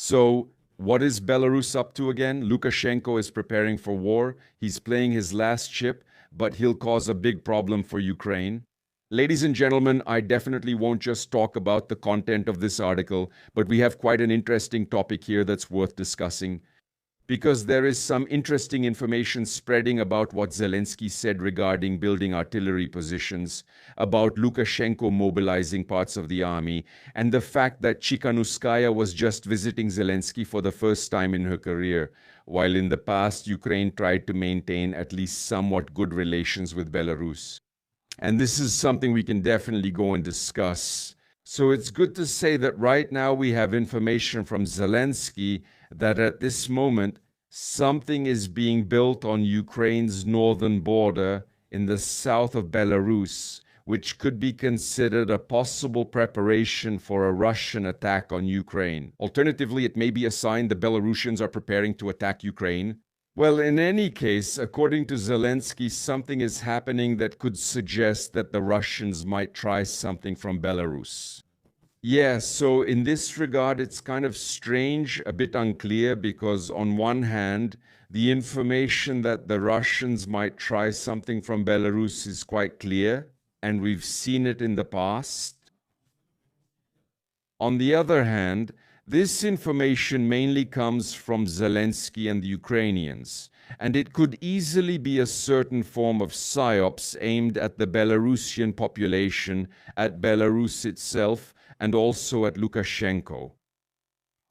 So, what is Belarus up to again? Lukashenko is preparing for war. He's playing his last chip, but he'll cause a big problem for Ukraine. Ladies and gentlemen, I definitely won't just talk about the content of this article, but we have quite an interesting topic here that's worth discussing, because there is some interesting information spreading about what Zelensky said regarding building artillery positions, about Lukashenko mobilizing parts of the army, and the fact that Chikanuskaya was just visiting Zelensky for the first time in her career, while in the past Ukraine tried to maintain at least somewhat good relations with Belarus. And this is something we can definitely go and discuss. So it's good to say that right now we have information from Zelensky that at this moment something is being built on Ukraine's northern border in the south of Belarus, which could be considered a possible preparation for a Russian attack on Ukraine. Alternatively, it may be a sign the Belarusians are preparing to attack Ukraine. Well, in any case, according to Zelensky, something is happening that could suggest that the Russians might try something from Belarus. Yeah, so in this regard, it's kind of strange, a bit unclear, because on one hand, the information that the Russians might try something from Belarus is quite clear, and we've seen it in the past. On the other hand, this information mainly comes from Zelensky and the Ukrainians, and it could easily be a certain form of psyops aimed at the Belarusian population, at Belarus itself, and also at Lukashenko,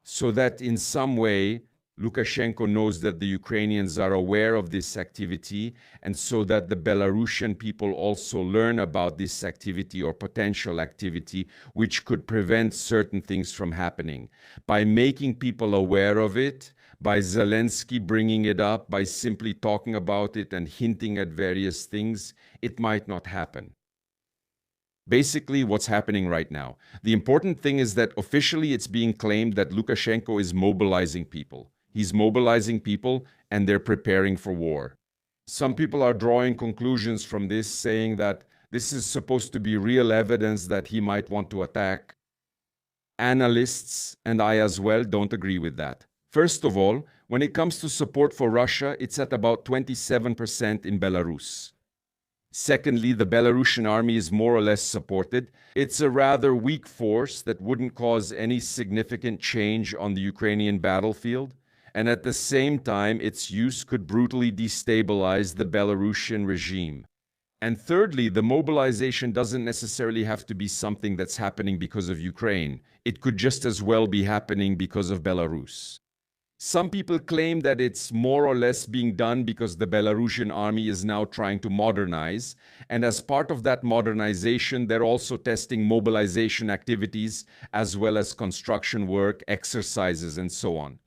so that in some way Lukashenko knows that the Ukrainians are aware of this activity, and so that the Belarusian people also learn about this activity or potential activity, which could prevent certain things from happening. By making people aware of it, by Zelensky bringing it up, by simply talking about it and hinting at various things, it might not happen. Basically, what's happening right now. The important thing is that officially it's being claimed that Lukashenko is mobilizing people. He's mobilizing people and they're preparing for war. Some people are drawing conclusions from this, saying that this is supposed to be real evidence that he might want to attack. Analysts, and I as well, don't agree with that. First of all, when it comes to support for Russia, it's at about 27% in Belarus. Secondly, the Belarusian army is more or less supported. It's a rather weak force that wouldn't cause any significant change on the Ukrainian battlefield, and at the same time, its use could brutally destabilize the Belarusian regime. And thirdly, the mobilization doesn't necessarily have to be something that's happening because of Ukraine. It could just as well be happening because of Belarus. Some people claim that it's more or less being done because the Belarusian army is now trying to modernize, and as part of that modernization, they're also testing mobilization activities as well as construction work, exercises, and so on.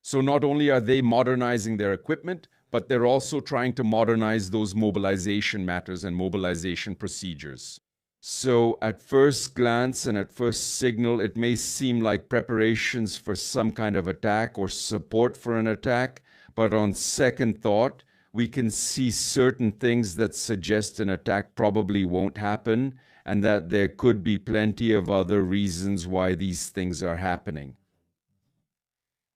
So not only are they modernizing their equipment, but they're also trying to modernize those mobilization matters and mobilization procedures. So at first glance and at first signal, it may seem like preparations for some kind of attack or support for an attack, but on second thought, we can see certain things that suggest an attack probably won't happen, and that there could be plenty of other reasons why these things are happening.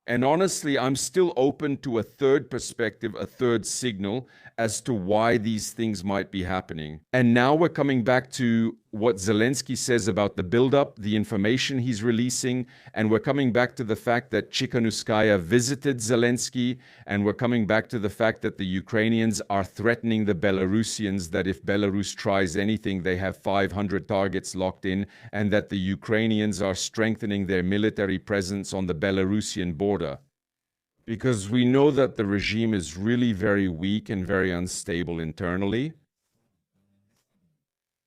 And honestly, I'm still open to a third perspective, a third signal as to why these things might be happening. And now we're coming back to what Zelensky says about the buildup, the information he's releasing, and we're coming back to the fact that Chikanuskaya visited Zelensky, and we're coming back to the fact that the Ukrainians are threatening the Belarusians that if Belarus tries anything, they have 500 targets locked in, and that the Ukrainians are strengthening their military presence on the Belarusian border. Because we know that the regime is really very weak and very unstable internally.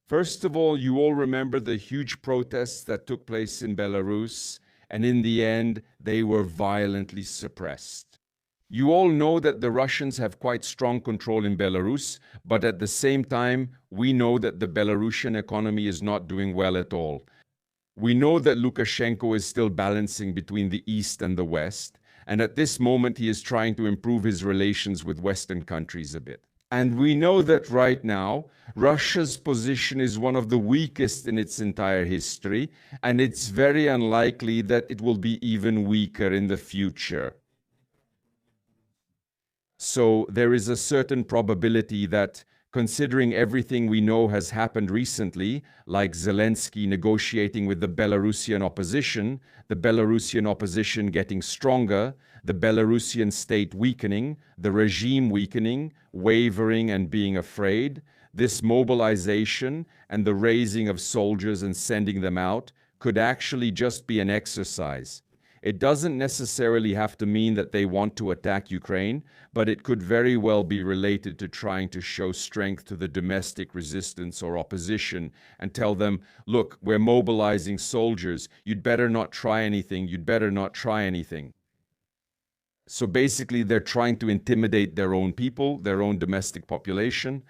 First of all, you all remember the huge protests that took place in Belarus, and in the end, they were violently suppressed. You all know that the Russians have quite strong control in Belarus, but at the same time, we know that the Belarusian economy is not doing well at all. We know that Lukashenko is still balancing between the East and the West, and at this moment he is trying to improve his relations with Western countries a bit. And we know that right now, Russia's position is one of the weakest in its entire history, and it's very unlikely that it will be even weaker in the future. So there is a certain probability that, considering everything we know has happened recently, like Zelensky negotiating with the Belarusian opposition getting stronger, the Belarusian state weakening, the regime weakening, wavering and being afraid, this mobilization and the raising of soldiers and sending them out could actually just be an exercise. It doesn't necessarily have to mean that they want to attack Ukraine, but it could very well be related to trying to show strength to the domestic resistance or opposition and tell them, look, we're mobilizing soldiers. You'd better not try anything. You'd better not try anything. So basically, they're trying to intimidate their own people, their own domestic population.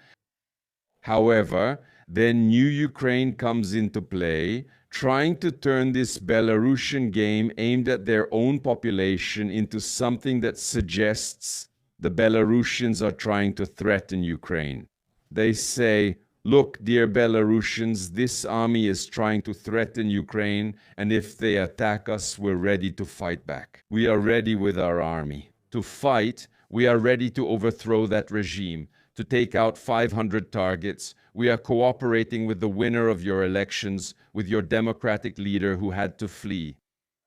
However, then New Ukraine comes into play, trying to turn this Belarusian game aimed at their own population into something that suggests the Belarusians are trying to threaten Ukraine. They say, look, dear Belarusians, this army is trying to threaten Ukraine, and if they attack us, we're ready to fight back. We are ready with our army to fight. We are ready to overthrow that regime, to take out 500 targets. We are cooperating with the winner of your elections, with your democratic leader who had to flee.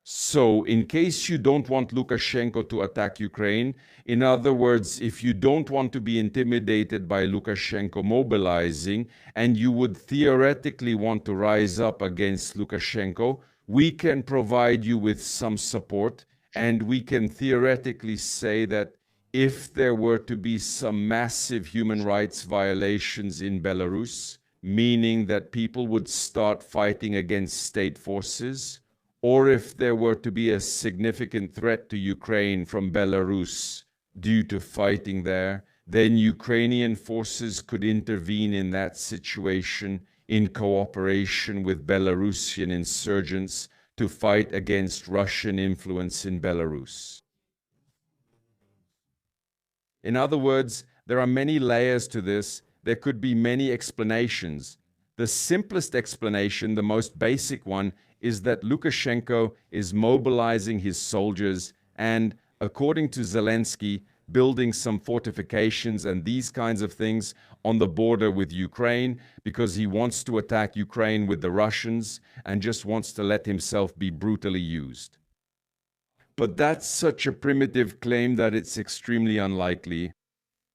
So, in case you don't want Lukashenko to attack Ukraine, in other words, if you don't want to be intimidated by Lukashenko mobilizing, and you would theoretically want to rise up against Lukashenko, we can provide you with some support, and we can theoretically say that if there were to be some massive human rights violations in Belarus, meaning that people would start fighting against state forces, or if there were to be a significant threat to Ukraine from Belarus due to fighting there, then Ukrainian forces could intervene in that situation in cooperation with Belarusian insurgents to fight against Russian influence in Belarus. In other words, there are many layers to this. There could be many explanations. The simplest explanation, the most basic one, is that Lukashenko is mobilizing his soldiers and, according to Zelensky, building some fortifications and these kinds of things on the border with Ukraine because he wants to attack Ukraine with the Russians and just wants to let himself be brutally used. But that's such a primitive claim that it's extremely unlikely.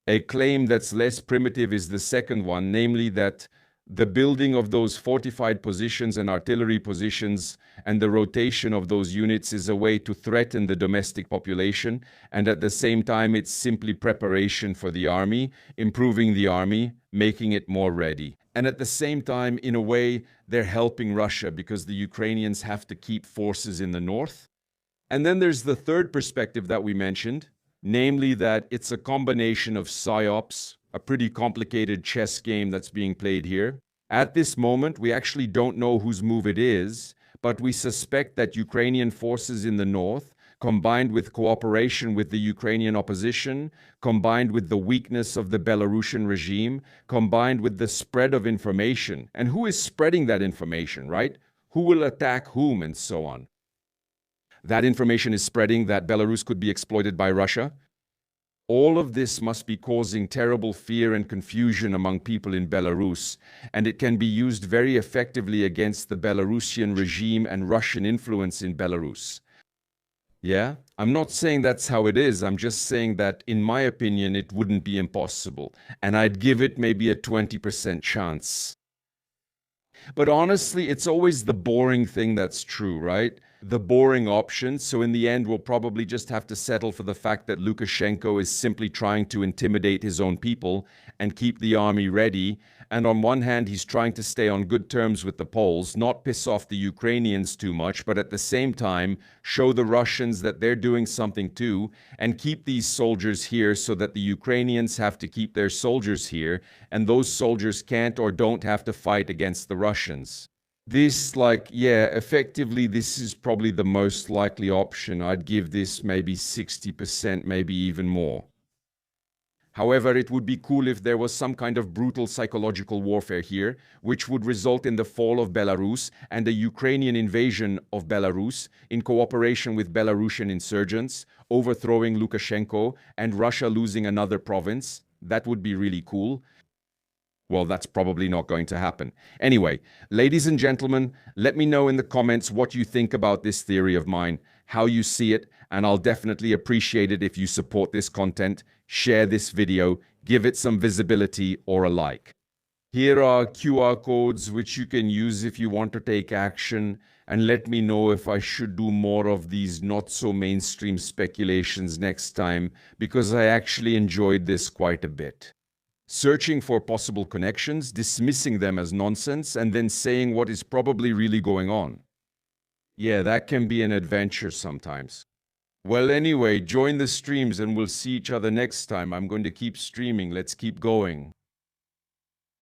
A claim that's less primitive is the second one, namely that the building of those fortified positions and artillery positions and the rotation of those units is a way to threaten the domestic population, and at the same time it's simply preparation for the army, improving the army, making it more ready. And at the same time, in a way, they're helping Russia because the Ukrainians have to keep forces in the north. And then there's the third perspective that we mentioned, namely that it's a combination of psyops, a pretty complicated chess game that's being played here. At this moment, we actually don't know whose move it is, but we suspect that Ukrainian forces in the north, combined with cooperation with the Ukrainian opposition, combined with the weakness of the Belarusian regime, combined with the spread of information. And who is spreading that information, right? Who will attack whom and so on. That information is spreading that Belarus could be exploited by Russia. All of this must be causing terrible fear and confusion among people in Belarus, and it can be used very effectively against the Belarusian regime and Russian influence in Belarus. Yeah? I'm not saying that's how it is. I'm just saying that, in my opinion, it wouldn't be impossible, and I'd give it maybe a 20% chance. But honestly, it's always the boring thing that's true, right? The boring option. So in the end, we'll probably just have to settle for the fact that Lukashenko is simply trying to intimidate his own people and keep the army ready. And on one hand, he's trying to stay on good terms with the Poles, not piss off the Ukrainians too much, but at the same time, show the Russians that they're doing something too, and keep these soldiers here so that the Ukrainians have to keep their soldiers here, and those soldiers can't or don't have to fight against the Russians. Effectively, this is probably the most likely option. I'd give this maybe 60%, maybe even more. However, it would be cool if there was some kind of brutal psychological warfare here, which would result in the fall of Belarus and a Ukrainian invasion of Belarus in cooperation with Belarusian insurgents, overthrowing Lukashenko and Russia losing another province. That would be really cool. Well, that's probably not going to happen. Anyway, ladies and gentlemen, let me know in the comments what you think about this theory of mine, how you see it, and I'll definitely appreciate it if you support this content, share this video, give it some visibility or a like. Here are QR codes which you can use if you want to take action, and let me know if I should do more of these not so mainstream speculations next time, because I actually enjoyed this quite a bit. Searching for possible connections, dismissing them as nonsense, and then saying what is probably really going on. Yeah, that can be an adventure sometimes. Well, anyway, join the streams and we'll see each other next time. I'm going to keep streaming. Let's keep going.